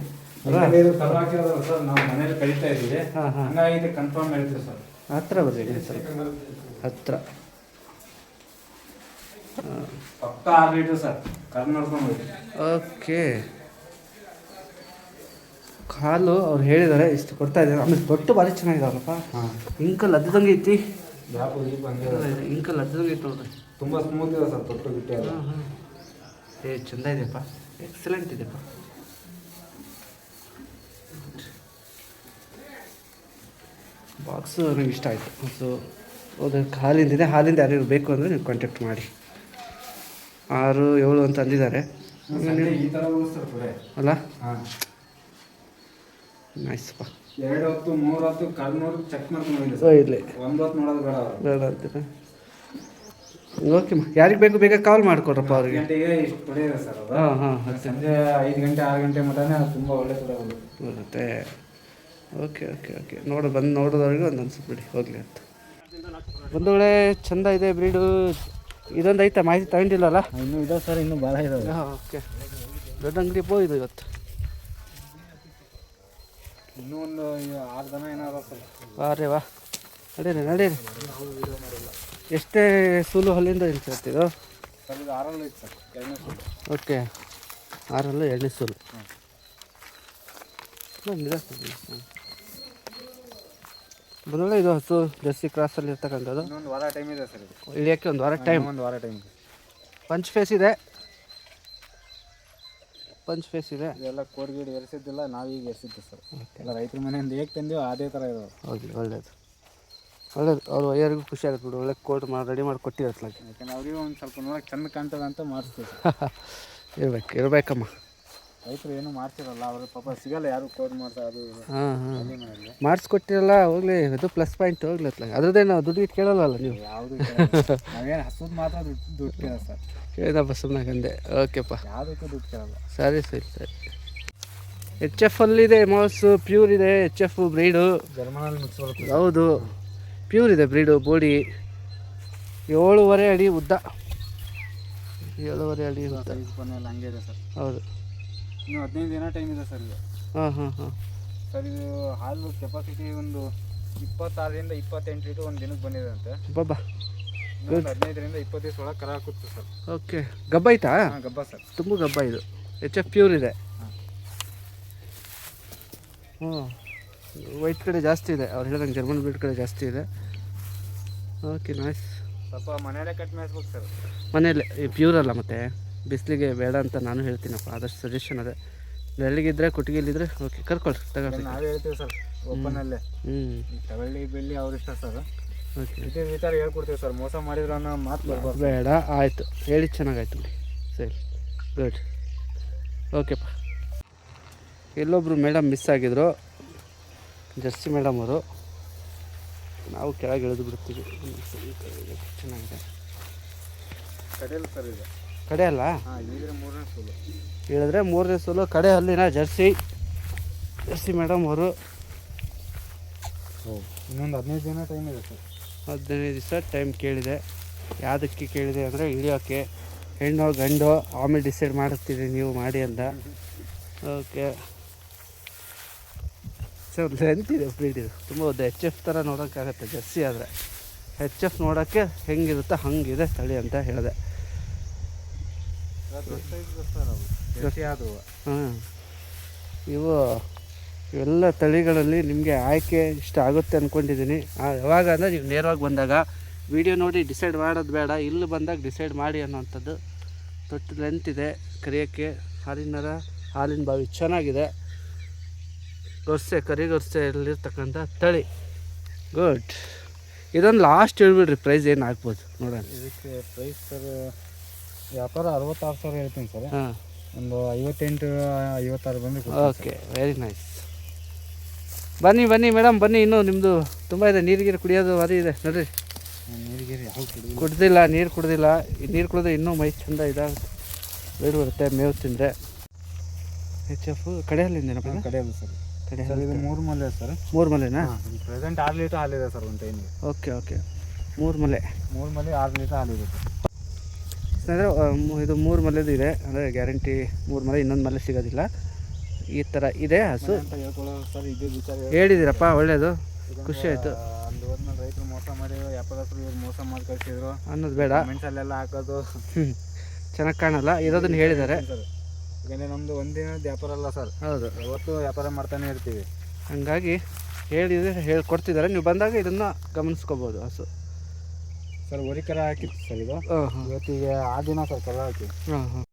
ಇದು ಕರು ಹಾಕಿರೋದು ಸರ್ ನಾವು ಮನೇಲಿ ಕಳೀತಾ ಇದ್ದೀವಿ. ಹಂಗಾಗಿ ಇದು ಕನ್ಫರ್ಮ್ ಹೇಳ್ತೀವಿ ಸರ್. ಹತ್ರ ಬರ್ರಿ ಸರ್, ಹತ್ರ ಪಕ್ಕ 6 ಲೀಟ್ರ್ ಸರ್. ಕರು ನೋಡ್ಕೊಂಡು ಹೋಗಿ. ಓಕೆ, ಹಾಲು ಅವ್ರು ಹೇಳಿದ್ದಾರೆ ಇಷ್ಟು ಕೊಡ್ತಾ ಇದ್ದಾರೆ. ಆಮೇಲೆ ತೊಟ್ಟು ಭಾರಿ ಚೆನ್ನಾಗಿದಾವಲ್ಲಪ್ಪ. ಇಂಕಲ್ ಅದ್ದಂಗೆ ಐತಿ, ಇಂಕಲ್ ಅದ್ದಂಗೆ ಐತಿ ನೋಡ್ರಿ. ತುಂಬ ಸ್ಮೂತ್ ಇದೆ ಸರ್ ತೊಟ್ಟು ಬಿಟ್ಟೆ. ಚೆಂದ ಇದೆಯಪ್ಪ, ಎಕ್ಸಲೆಂಟ್ ಇದೆಯಪ್ಪ. ಬಾಕ್ಸು ನನಗೆ ಇಷ್ಟ ಆಯಿತು. ಸೊ ಅದಕ್ಕೆ ಹಾಲಿಂದಿದೆ. ಹಾಲಿಂದ ಯಾರ್ಯಾರು ಬೇಕು ಅಂದರೆ ನೀವು ಕಾಂಟ್ಯಾಕ್ಟ್ ಮಾಡಿ. 6-7 ಅಂತ ಅಂದಿದ್ದಾರೆ ಈ ಥರ ಸರ್ ಪುರೇ ಅಲ್ಲ. ಹಾಂ, ನೈಸ್ಪ. 2 ಹೊತ್ತು 3 ಹೊತ್ತು ಕರು ನೋಡಿ ಚೆಕ್ ಮಾಡ್ಕೊಂಡು ಹೋಗಿಲ್ಲ ಓ ಸರ್. ಇರಲಿ, 1 ಹೊತ್ತು ನೋಡೋದು ಬೇಡ ಅವರು. ಬೇಡ ಅಂತೀರ. ಓಕೆ ಯಾರಿಗೆ ಬೇಕು ಬೇಗ ಕಾಲ್ ಮಾಡಿಕೊಡ್ರಪ್ಪ ಅವ್ರಿಗೆ. 10 ಗಂಟೆಗೆ ಇಷ್ಟು ಪಡೆಯಿದೆ ಸರ್ ಅದು. ಹಾಂ ಹಾಂ, ಸಂಜೆ 5 ಗಂಟೆ 6 ಗಂಟೆ ಮಟನೇ ತುಂಬ ಒಳ್ಳೆ ಕೂಡ ಬರುತ್ತೆ. ಓಕೆ ಓಕೆ ಓಕೆ, ಬಂದು ನೋಡೋದವ್ರಿಗೆ ಒಂದು ಅನ್ಸುತ್ತೆ ಹೋಗಲಿ ಅಂತ. ಒಂದು ವೇಳೆ ಚೆಂದ ಇದೆ ಬ್ರೀಡು. ಇದೊಂದು ಐತೆ ಮಾಹಿತಿ ತಗೊಂಡಿಲ್ಲಲ್ಲ. ಇನ್ನೂ ಇದಾವೆ ಸರ್, ಇನ್ನೂ ಭಾಳ ಇದಾವೆ. ಹಾಂ ಓಕೆ, ದೊಡ್ಡ ಅಂಗಡಿ ಹೋಯ್ದು ಇವತ್ತು. ಇನ್ನೂ ಒಂದು 6 ಜನ ಏನಾದ್ರು ಸರ್. ಅರೆ ವಾ, ನಡೀರಿ. ಎಷ್ಟೇ ಸೂಲು ಹಲ್ಲಿಂದ ಏನು ಸೇರ್ತಿದ್ದು ಸರ್? ಇದು 6 ಐತೆ ಸರ್, 2ನೇ ಸೂಲು. ಓಕೆ, 6 2ನೇ ಸೂಲು. ಬಂದೊಳ್ಳೆ ಇದು ಹಸು ಜರ್ಸಿ ಕ್ರಾಸಲ್ಲಿ ಇರ್ತಕ್ಕಂಥದ್ದು. ಇನ್ನೊಂದು ವಾರ ಟೈಮ್ ಇದೆ ಸರ್ ಇದು ಇಳಿಯೋಕ್ಕೆ. ಒಂದು ವಾರ ಟೈಮ್ ಇದೆ. ಪಂಚ್ ಫೇಸ್ ಇದೆ. ಇದೆಲ್ಲ ಕೋಡ್ಗೀಡು ಎರಿಸಿದ್ದಿಲ್ಲ, ನಾವೀಗ ಎರಿಸಿದ್ದು ಸರ್. ಎಲ್ಲ ರೈತರ ಮನೆಯಿಂದ ಹೇಗೆ ತಂದೀವೋ ಅದೇ ಥರ ಇದಾವೆ. ಹೋಗಲಿ, ಒಳ್ಳೇದು. ಅವ್ರು ವಯ್ಯರಿಗೂ ಖುಷಿ ಆಗುತ್ತೆ ಬಿಡು, ಒಳ್ಳೆ ಕೋಟ್ ರೆಡಿ ಮಾಡಿ ಕೊಟ್ಟಿರತ್ಲಾಗೆ. ಯಾಕಂದ್ರೆ ಅವ್ರಿಗೆ ಒಂದು ಸ್ವಲ್ಪ ನೋಡೋಕೆ ಚೆಂದ ಕಾಣ್ತದೆ ಅಂತ ಮಾಡಿಸ್ತೀವಿ ಸರ್. ಇರಬೇಕಮ್ಮ. ರೈತರು ಏನು ಮಾಡ್ತಿರಲ್ಲ, ಅವ್ರ ಪಾಪ ಸಿಗಲ್ಲ ಯಾರು ಕೋಡ್ ಮಾಡ್ತಾರೆ. ಅದು ಮಾಡಿಸ್ಕೊಟ್ಟಿರಲ್ಲ, ಹೋಗ್ಲಿ, ಅದು ಪ್ಲಸ್ ಪಾಯಿಂಟ್. ಹೋಗ್ಲಿ ಅತ್ಲಾಗ ಅದ್ರದ್ದೇ ನಾವು ದುಡ್ಡು ಇಟ್ಟು ಕೇಳಲ್ಲ ನೀವು. ಯಾವುದು ನಾವೇನು ಹಸುದು ಮಾತ್ರ ದುಡ್ಡು ಕೇಳ ಸರ್. ಕೇಳಿದಪ್ಪ ಸುಮ್ಮನೆ ಅಂದೆ. ಓಕೆಪ್ಪ, ಯಾವುದಕ್ಕೂ ದುಡ್ಡು ಕೇಳಲ್ಲ. ಸರಿ. HF ಅಲ್ಲಿದೆ ಮೌಸು, ಪ್ಯೂರ್ ಇದೆ. HF ಬ್ರೀಡು ಜರ್ಮನಲ್ಲಿ ಮಿಕ್ಸ್ ಬರುತ್ತೆ. ಹೌದು, ಪ್ಯೂರ್ ಇದೆ ಬ್ರೀಡು. ಬಾಡಿ 7.5 ಅಡಿ ಉದ್ದ. 7.5 ಅಡಿ ಉದ್ದ. ಬನ್ನೆಲ್ಲ ಹಂಗೆ ಇದೆ ಸರ್. ಹೌದು, ಇನ್ನು 15 ದಿನ ಟೈಮ್ ಇದೆ ಸರ್ ಇದು. ಹಾಂ ಸರ್ ಇದು ಹಾಲು ಕೆಪಾಸಿಟಿ ಒಂದು 26ರಿಂದ 28 ಲೀಟ್ರ್ ಒಂದು ದಿನಕ್ಕೆ ಬಂದಿದೆ ಅಂತೆ. ಬಾಬಾ, 15ರಿಂದ 20 ದಿವಸ ಒಳಗೆ ಕರ ಹಾಕುತ್ತೆ ಸರ್. ಓಕೆ, ಗಬ್ಬ ಐತಾ? ಹಾಂ, ಗಬ್ಬ ಸರ್, ತುಂಬ ಗಬ್ಬ ಇದು. HF ಪ್ಯೂರ್ ಇದೆ. ವೈಟ್ ಕಡೆ ಜಾಸ್ತಿ ಇದೆ, ಅವ್ರು ಹೇಳಿದಂಗೆ ಜರ್ಮನ್ ಬ್ರೀಡ್ ಕಡೆ ಜಾಸ್ತಿ ಇದೆ. Okay, nice. ಸ್ವಲ್ಪ ಮನೆಯಲ್ಲೇ ಕಟ್ ಮೇಯಿಸ್ಬೇಕು ಸರ್. ಮನೆಯಲ್ಲೇ ಪ್ಯೂರ್ ಅಲ್ಲ, ಮತ್ತು ಬಿಸಿಲಿಗೆ ಬೇಡ ಅಂತ ನಾನು ಹೇಳ್ತೀನಪ್ಪ. ಆದಷ್ಟು ಸಜೆಷನ್ ಅದೇ. ಬೆಳ್ಳಿಗಿದ್ರೆ ಕೊಟ್ಟಿಗೆಲಿದ್ರೆ ಓಕೆ, ಕರ್ಕೊಳ್ಳಿ, ತಗೊಳ್ಳಿ. ನಾವೇ ಹೇಳ್ತೀವಿ ಸರ್ ಓಪನಲ್ಲಿ. ತಗೊಳ್ಳಿ ಬೆಳ್ಳಿ ಅವ್ರ ಇಷ್ಟ ಸರ್. ಓಕೆ, ಈ ಥರ ಹೇಳ್ಕೊಡ್ತೀವಿ ಸರ್. ಮೋಸ ಮಾಡಿದ್ರು ಅನ್ನೋ ಮಾತು ಬರ್ಬಾರ್ದು. ಬೇಡ, ಆಯಿತು, ಹೇಳಿ ಚೆನ್ನಾಗಾಯ್ತು. ಸರಿ, ಗುಡ್. ಓಕೆಪ್ಪ. ಎಲ್ಲೊಬ್ಬರು ಮೇಡಮ್ ಮಿಸ್ ಆಗಿದ್ರು, ಜರ್ಸಿ ಮೇಡಮ್ ಅವರು. ನಾವು ಕೆಳಗೆ ಇಳಿದು ಬಿಡ್ತೀವಿ. ಚೆನ್ನಾಗಿದೆ. ಕಡೆಯಲ್ಲ ಸರ್ ಇದು. ಕಡೆ ಅಲ್ಲ, ಹಾಂ, ಇಳಿದ್ರೆ 3ನೇ ಸೂಲು. ಹೇಳಿದ್ರೆ 3ನೇ ಸೂಲು. ಕಡೆ ಅಲ್ಲಿನ ಜರ್ಸಿ ಮೇಡಮ್ ಅವರು. ಇನ್ನೊಂದು 15 ದಿನ ಟೈಮ್ ಇದೆ ಸರ್. 15 ದಿವಸ ಟೈಮ್ ಕೇಳಿದೆ. ಯಾವುದಕ್ಕೆ ಕೇಳಿದೆ ಅಂದರೆ ಇಳಿಯೋಕ್ಕೆ. ಹೆಣ್ಣು ಗಂಡು ಆಮೇಲೆ ಡಿಸೈಡ್ ಮಾಡುತ್ತೀರಿ ನೀವು ಮಾಡಿ ಅಂತ. ಓಕೆ, ಸರ್ ಲೆಂತ್ ಇದೆ ಬ್ರೀಡ್ ಇದು, ತುಂಬ ಉದ್ದ. HF ಥರ ನೋಡೋಕ್ಕಾಗತ್ತೆ ಜರ್ಸಿ ಆದರೆ. HF ನೋಡೋಕ್ಕೆ ಹೆಂಗಿರುತ್ತೋ ಹಂಗಿದೆ ತಳಿ ಅಂತ ಹೇಳಿದೆ. ಹಾಂ, ಇವೆಲ್ಲ ತಳಿಗಳಲ್ಲಿ ನಿಮಗೆ ಆಯ್ಕೆ ಇಷ್ಟ ಆಗುತ್ತೆ ಅಂದ್ಕೊಂಡಿದ್ದೀನಿ. ಯಾವಾಗ ಅಂದರೆ ನೀವು ನೇರವಾಗಿ ಬಂದಾಗ ವಿಡಿಯೋ ನೋಡಿ ಡಿಸೈಡ್ ಮಾಡೋದು ಬೇಡ, ಇಲ್ಲಿ ಬಂದಾಗ ಡಿಸೈಡ್ ಮಾಡಿ ಅನ್ನೋವಂಥದ್ದು. ತೊಟ್ಟು ಲೆಂತ್ ಇದೆ, ಕರಿಯೋಕ್ಕೆ ಹಾಲಿನ ಬಾವಿ ಚೆನ್ನಾಗಿದೆ. ಕರಿಗೊರ್ಸೆಯಲ್ಲಿರ್ತಕ್ಕಂಥ ತಳಿ. ಗುಡ್. ಇದೊಂದು ಲಾಸ್ಟ್ ಹೇಳ್ಬಿಡ್ರಿ, ಪ್ರೈಸ್ ಏನು ಆಗ್ಬೋದು ನೋಡೋಣ. ಇದಕ್ಕೆ ಪ್ರೈಸ್ ಸರ್ ವ್ಯಾಪಾರ 66,000 ಹೇಳ್ತೀನಿ ಸರ್. ಹಾಂ, ಒಂದು 58-56 ಬಂದರೆ. Okay, very nice. ಬನ್ನಿ ಮೇಡಮ್, ಬನ್ನಿ. ಇನ್ನೂ ನಿಮ್ಮದು ತುಂಬ ಇದೆ. ನೀರಿಗೆ ಕುಡಿಯೋದು ಭಾರಿ ಇದೆ ನೋಡಿರಿ. ನೀರಿಗೆ ಯಾವ ಕುಡ್ದಿಲ್ಲ, ನೀರು ನೀರು ಕುಡಿದ್ರೆ ಇನ್ನೂ ಮೈ ಚೆಂದ ಇದಾಗುತ್ತೆ, ಬೇಡ ಬರುತ್ತೆ ಮೇವು ತಿಂದರೆ. HF ಕಡೆಯಲ್ಲಿಂದೇನಪ್ಪ? ಕಡೆಯಲ್ಲ ಸರ್. ಸರ್ ಇದು 3 ಮಲೆ ಸರ್. 3 ಮಲೆನಾ? ಪ್ರೆಸೆಂಟ್ 6 ಲೀಟ್ರ್ ಹಾಲಿದೆ ಸರ್ ಒಂದು ಟೈಮಿಗೆ. ಓಕೆ. 3 ಮಲೆ 6 ಲೀಟರ್ ಹಾಲು ಇರುತ್ತೆ. ಅಂದರೆ ಇದು 3 ಮಲೆದು ಇದೆ, ಅಂದರೆ ಗ್ಯಾರಂಟಿ 3 ಮಲೆ, ಇನ್ನೊಂದು ಮಲೆ ಸಿಗೋದಿಲ್ಲ. ಈ ಥರ ಇದೆ ಹಸು ಅಂತ ಹೇಳ್ಕೊಳ್ಳೋ ಸರ್, ಇದೇ ವಿಚಾರ ಹೇಳಿದ್ದೀರಪ್ಪ, ಒಳ್ಳೆಯದು, ಖುಷಿ ಆಯಿತು. ಅಲ್ಲಿ ಹೋದ್ಮೇಲೆ ರೈತರು ಮೋಸ ಮಾಡಿ ವ್ಯಾಪಾರಸ್ಥರು ಇವ್ರು ಮೋಸ ಮಾಡಿ ಕಳಿಸಿದ್ರು ಅನ್ನೋದು ಬೇಡ, ಕಮೆಂಟ್ಸಲ್ಲೆಲ್ಲ ಹಾಕೋದು ಚೆನ್ನಾಗಿ ಕಾಣಲ್ಲ, ಇರೋದನ್ನು ಹೇಳಿದ್ದಾರೆ. ಸರ್ ಯಾಕಂದರೆ ನಮ್ಮದು ಒಂದಿನದ ವ್ಯಾಪಾರ ಅಲ್ಲ ಸರ್, ಹೌದು, ಯಾವತ್ತೂ ವ್ಯಾಪಾರ ಮಾಡ್ತಾನೆ ಇರ್ತೀವಿ. ಹಂಗಾಗಿ ಹೇಳ್ಕೊಡ್ತಿದ್ದಾರೆ, ನೀವು ಬಂದಾಗ ಇದನ್ನು ಗಮನಿಸ್ಕೋಬೋದು. ಹಸು ಸರ್ ಹೊರಿಕರ ಹಾಕಿತ್ತು ಸರ್ ಇದು, ಹಾಂ ಹಾಂ ಇವತ್ತಿಗೆ ಆ ದಿನ ಸರ್ ಕರ ಹಾಕಿ. ಹಾಂ ಹಾಂ